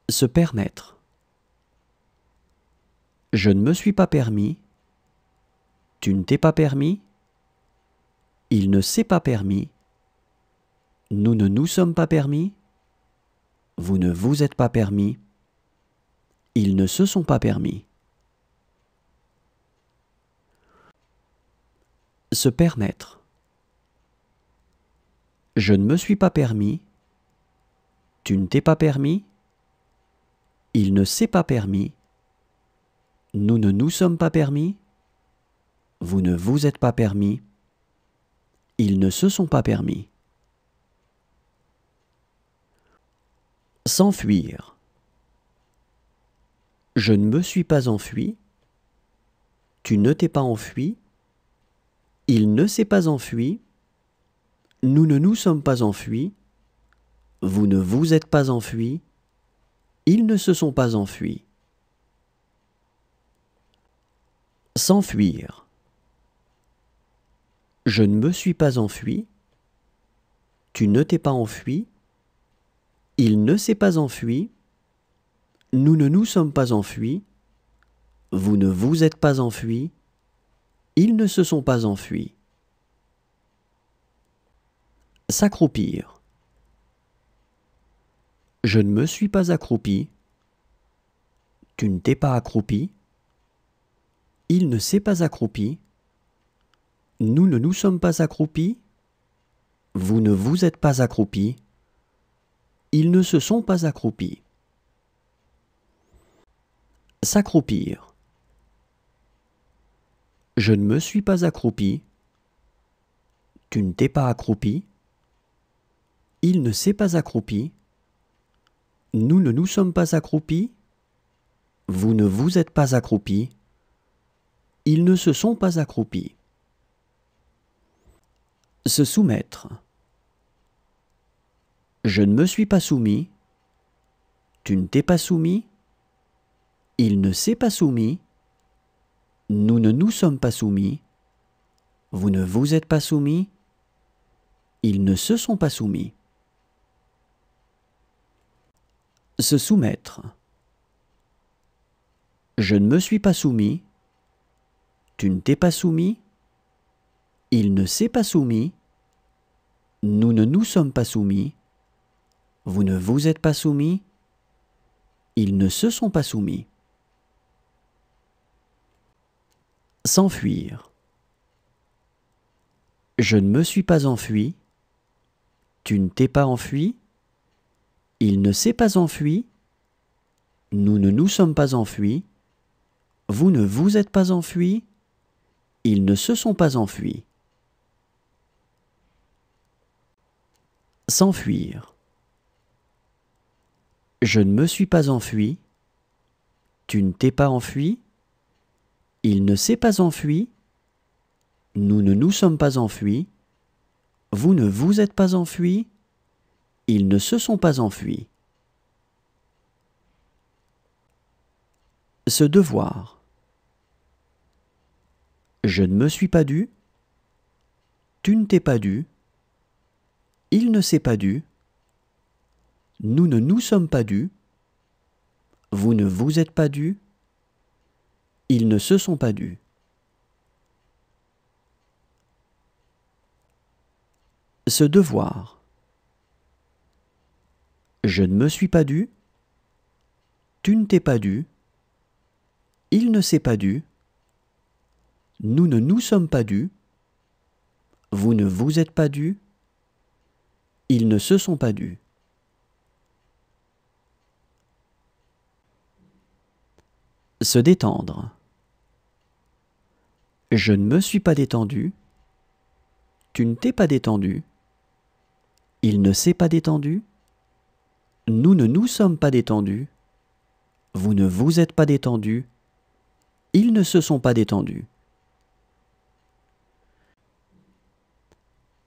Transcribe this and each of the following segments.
Se permettre. Je ne me suis pas permis. Tu ne t'es pas permis. Il ne s'est pas permis. Nous ne nous sommes pas permis. Vous ne vous êtes pas permis. Ils ne se sont pas permis. Se permettre. Je ne me suis pas permis. Tu ne t'es pas permis. Il ne s'est pas permis. Nous ne nous sommes pas permis. Vous ne vous êtes pas permis. Ils ne se sont pas permis. S'enfuir. Je ne me suis pas enfui. Tu ne t'es pas enfui. Il ne s'est pas enfui. Nous ne nous sommes pas enfuis. Vous ne vous êtes pas enfui. Ils ne se sont pas enfuis. S'enfuir. Je ne me suis pas enfui. Tu ne t'es pas enfui. Il ne s'est pas enfui. Nous ne nous sommes pas enfuis. Vous ne vous êtes pas enfuis. Ils ne se sont pas enfuis. S'accroupir. Je ne me suis pas accroupi. Tu ne t'es pas accroupi. Il ne s'est pas accroupi. Nous ne nous sommes pas accroupis. Vous ne vous êtes pas accroupis. Ils ne se sont pas accroupis. S'accroupir. Je ne me suis pas accroupi. Tu ne t'es pas accroupi. Il ne s'est pas accroupi. Nous ne nous sommes pas accroupis. Vous ne vous êtes pas accroupis. Ils ne se sont pas accroupis. Se soumettre. Je ne me suis pas soumis. Tu ne t'es pas soumis. Il ne s'est pas soumis. Nous ne nous sommes pas soumis. Vous ne vous êtes pas soumis. Ils ne se sont pas soumis. Se soumettre. Je ne me suis pas soumis. Tu ne t'es pas soumis. Il ne s'est pas soumis. Nous ne nous sommes pas soumis. Vous ne vous êtes pas soumis. Ils ne se sont pas soumis. S'enfuir. Je ne me suis pas enfui. Tu ne t'es pas enfui. Il ne s'est pas enfui. Nous ne nous sommes pas enfuis. Vous ne vous êtes pas enfuis. Ils ne se sont pas enfuis. S'enfuir. Je ne me suis pas enfui. Tu ne t'es pas enfui. Il ne s'est pas enfui. Nous ne nous sommes pas enfuis. Vous ne vous êtes pas enfuis. Ils ne se sont pas enfuis. Se devoir. Je ne me suis pas dû. Tu ne t'es pas dû. Il ne s'est pas dû. Nous ne nous sommes pas dus. Vous ne vous êtes pas dus. Ils ne se sont pas dus. Se devoir. Je ne me suis pas dû. Tu ne t'es pas dû. Il ne s'est pas dû. Nous ne nous sommes pas dus. Vous ne vous êtes pas dus. Ils ne se sont pas dus. Se détendre. Je ne me suis pas détendu. Tu ne t'es pas détendu. Il ne s'est pas détendu. Nous ne nous sommes pas détendus. Vous ne vous êtes pas détendu. Ils ne se sont pas détendus.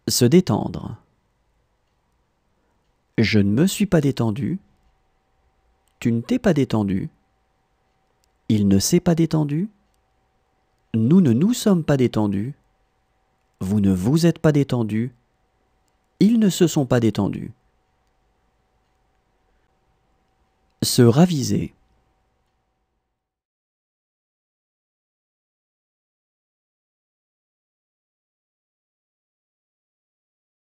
Se détendre. Je ne me suis pas détendu. Tu ne t'es pas détendu. Il ne s'est pas détendu. Nous ne nous sommes pas détendus. Vous ne vous êtes pas détendus. Ils ne se sont pas détendus. Se raviser.